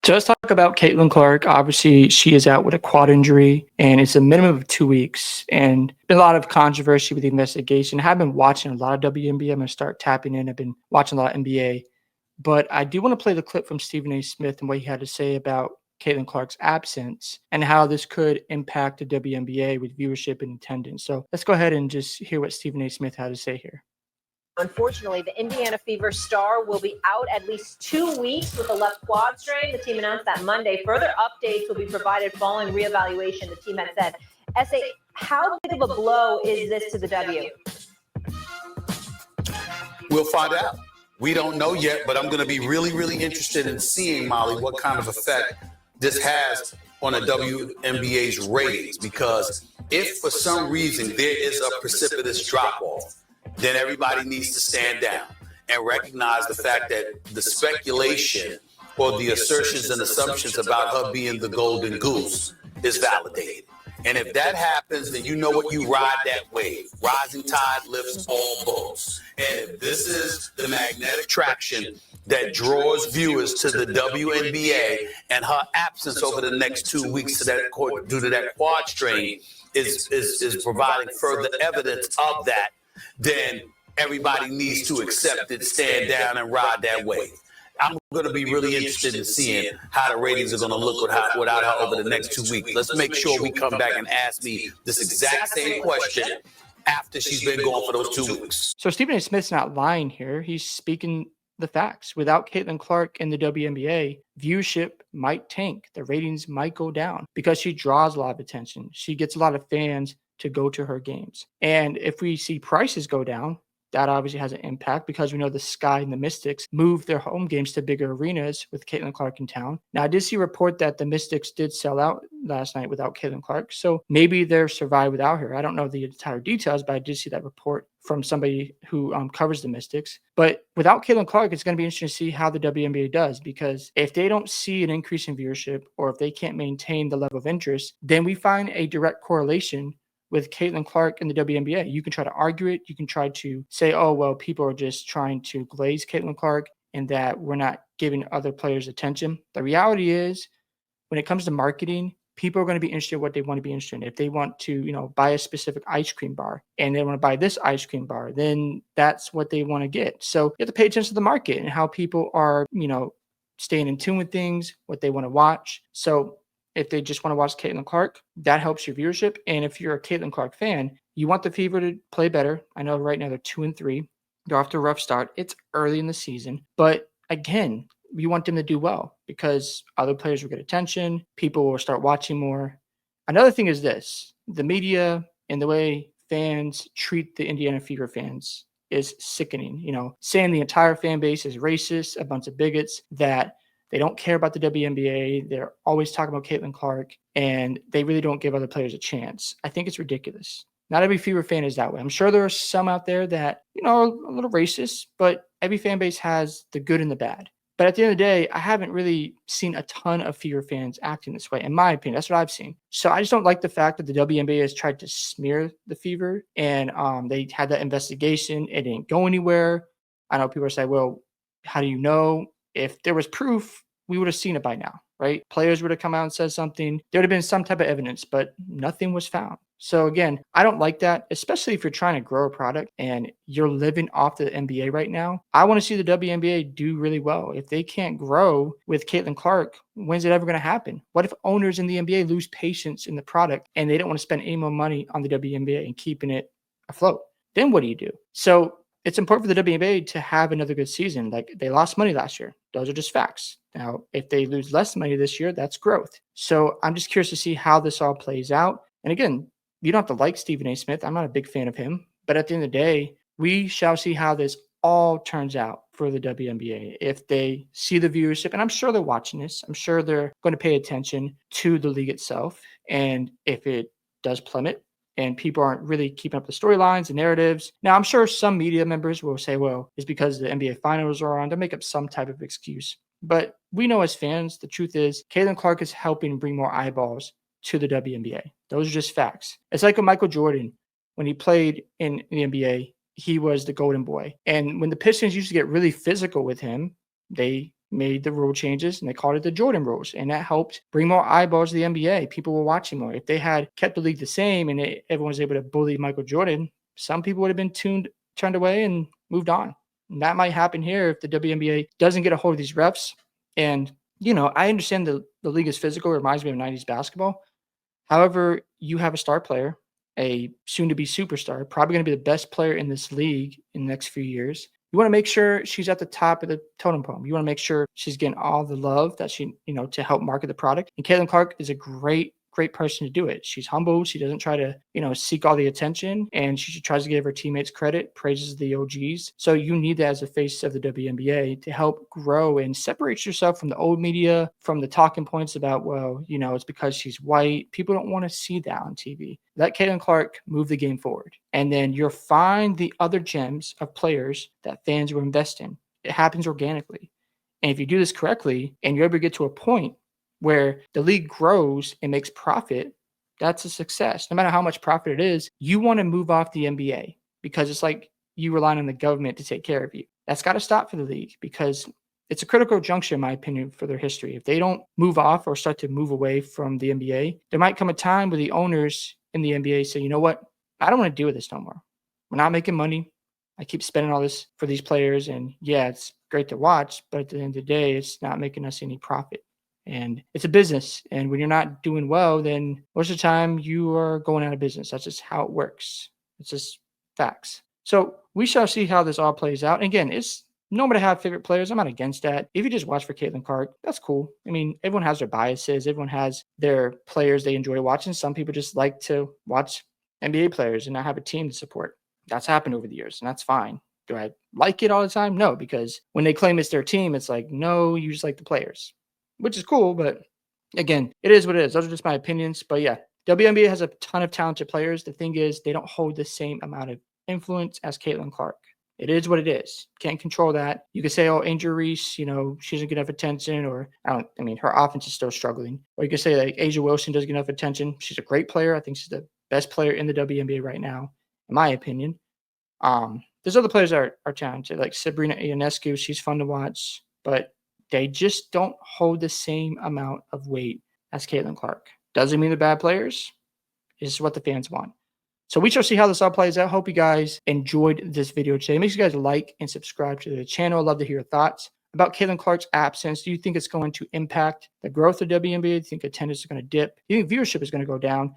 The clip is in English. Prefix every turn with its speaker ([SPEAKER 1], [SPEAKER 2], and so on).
[SPEAKER 1] So let's talk about Caitlin Clark. Obviously, she is out with a quad injury, and it's a minimum of 2 weeks. And been a lot of controversy with the investigation. I have been watching a lot of WNBA. I'm going to start tapping in. I've been watching a lot of NBA. But I do want to play the clip from Stephen A. Smith and what he had to say about Caitlin Clark's absence and how this could impact the WNBA with viewership and attendance. So let's go ahead and just hear what Stephen A. Smith had to say here.
[SPEAKER 2] Unfortunately, the Indiana Fever star will be out at least 2 weeks with a left quad strain. The team announced that Monday. Further updates will be provided following reevaluation, the team had said. SA, how big of a blow is this to the W?
[SPEAKER 3] We'll find out. We don't know yet, but I'm going to be really, really interested in seeing, Molly, what kind of effect this has on the WNBA's ratings. Because if for some reason there is a precipitous drop-off, then everybody needs to stand down and recognize the fact that the speculation or the assertions and assumptions about her being the golden goose is validated. And if that happens, then you know what, you ride that wave. Rising tide lifts all boats. And if this is the magnetic traction that draws viewers to the WNBA, and her absence over the next 2 weeks due to that quad strain is providing further evidence of that, then everybody needs to accept it, stand down, and ride that wave. I'm going to be really interested in seeing how the ratings are going to look without her over the next 2 weeks. Let's make sure we come back and ask me this exact same question after she's been gone for those 2 weeks.
[SPEAKER 1] So Stephen A. Smith's not lying here. He's speaking the facts. Without Caitlin Clark in the WNBA, viewership might tank. The ratings might go down because she draws a lot of attention. She gets a lot of fans to go to her games. And if we see prices go down, that obviously has an impact because we know the Sky and the Mystics moved their home games to bigger arenas with Caitlin Clark in town. Now, I did see a report that the Mystics did sell out last night without Caitlin Clark, so maybe they're survived without her. I don't know the entire details, but I did see that report from somebody who covers the Mystics. But without Caitlin Clark, it's going to be interesting to see how the WNBA does, because if they don't see an increase in viewership or if they can't maintain the level of interest, then we find a direct correlation with Caitlin Clark in the WNBA. You can try to argue it. You can try to say, oh, well, people are just trying to glaze Caitlin Clark and that we're not giving other players attention. The reality is, when it comes to marketing, people are going to be interested in what they want to be interested in. If they want to, buy a specific ice cream bar and they want to buy this ice cream bar, then that's what they want to get. So you have to pay attention to the market and how people are, staying in tune with things, what they want to watch. So if they just want to watch Caitlin Clark, that helps your viewership. And if you're a Caitlin Clark fan, you want the Fever to play better. I know right now they're 2-3. They're off to a rough start. It's early in the season. But again, you want them to do well because other players will get attention. People will start watching more. Another thing is this. The media and the way fans treat the Indiana Fever fans is sickening. Saying the entire fan base is racist, a bunch of bigots, that they don't care about the WNBA. They're always talking about Caitlin Clark, and they really don't give other players a chance. I think it's ridiculous. Not every Fever fan is that way. I'm sure there are some out there that, are a little racist, but every fan base has the good and the bad. But at the end of the day, I haven't really seen a ton of Fever fans acting this way, in my opinion. That's what I've seen. So I just don't like the fact that the WNBA has tried to smear the Fever, and they had that investigation. It didn't go anywhere. I know people are saying, well, how do you know? If there was proof, we would have seen it by now, right? Players would have come out and said something. There would have been some type of evidence, but nothing was found. So again, I don't like that, especially if you're trying to grow a product and you're living off the NBA right now. I want to see the WNBA do really well. If they can't grow with Caitlin Clark, when's it ever going to happen? What if owners in the NBA lose patience in the product and they don't want to spend any more money on the WNBA and keeping it afloat? Then what do you do? So it's important for the WNBA to have another good season. Like, they lost money last year. Those are just facts. Now, if they lose less money this year, that's growth. So I'm just curious to see how this all plays out. And again, you don't have to like Stephen A. Smith. I'm not a big fan of him. But at the end of the day, we shall see how this all turns out for the WNBA. If they see the viewership, and I'm sure they're watching this, I'm sure they're going to pay attention to the league itself. And if it does plummet, and people aren't really keeping up the storylines and narratives. Now, I'm sure some media members will say, well, it's because the NBA finals are on. They'll make up some type of excuse. But we know as fans, the truth is, Caitlin Clark is helping bring more eyeballs to the WNBA. Those are just facts. It's like with Michael Jordan. When he played in the NBA, he was the golden boy. And when the Pistons used to get really physical with him, they made the rule changes and they called it the Jordan rules. And that helped bring more eyeballs to the NBA. People were watching more. If they had kept the league the same and everyone was able to bully Michael Jordan, some people would have been turned away and moved on. And that might happen here if the WNBA doesn't get a hold of these refs. And, I understand the league is physical. It reminds me of 90s basketball. However, you have a star player, a soon-to-be superstar, probably going to be the best player in this league in the next few years. You want to make sure she's at the top of the totem pole. You want to make sure she's getting all the love that she, to help market the product. And Caitlin Clark is a great person to do it. She's humble. She doesn't try to, seek all the attention, and she tries to give her teammates credit, praises the OGs. So you need that as a face of the WNBA to help grow and separate yourself from the old media, from the talking points about, well, it's because she's white. People don't want to see that on TV. Let Caitlin Clark move the game forward. And then you'll find the other gems of players that fans will invest in. It happens organically. And if you do this correctly and you're able to get to a point where the league grows and makes profit, that's a success. No matter how much profit it is, you want to move off the NBA because it's like you relying on the government to take care of you. That's got to stop for the league because it's a critical juncture, in my opinion, for their history. If they don't move off or start to move away from the NBA, there might come a time where the owners in the NBA say, you know what? I don't want to deal with this no more. We're not making money. I keep spending all this for these players. And yeah, it's great to watch, but at the end of the day, it's not making us any profit. And it's a business. And when you're not doing well, then most of the time you are going out of business. That's just how it works. It's just facts. So we shall see how this all plays out. And again, it's normal to have favorite players. I'm not against that. If you just watch for Caitlin Clark, that's cool. I mean, everyone has their biases. Everyone has their players they enjoy watching. Some people just like to watch NBA players and not have a team to support. That's happened over the years, and that's fine. Do I like it all the time? No, because when they claim it's their team, it's like, no, you just like the players, which is cool. But again, it is what it is. Those are just my opinions. But yeah, WNBA has a ton of talented players. The thing is, they don't hold the same amount of influence as Caitlin Clark. It is what it is. Can't control that. You could say, oh, Angel Reese, she doesn't get enough attention, or her offense is still struggling. Or you could say like Asia Wilson doesn't get enough attention. She's a great player. I think she's the best player in the WNBA right now, in my opinion. There's other players that are talented, like Sabrina Ionescu. She's fun to watch, but they just don't hold the same amount of weight as Caitlin Clark. Doesn't mean they're bad players. It's what the fans want. So we shall see how this all plays out. Hope you guys enjoyed this video today. Make sure you guys like and subscribe to the channel. I'd love to hear your thoughts about Caitlin Clark's absence. Do you think it's going to impact the growth of WNBA? Do you think attendance is going to dip? Do you think viewership is going to go down?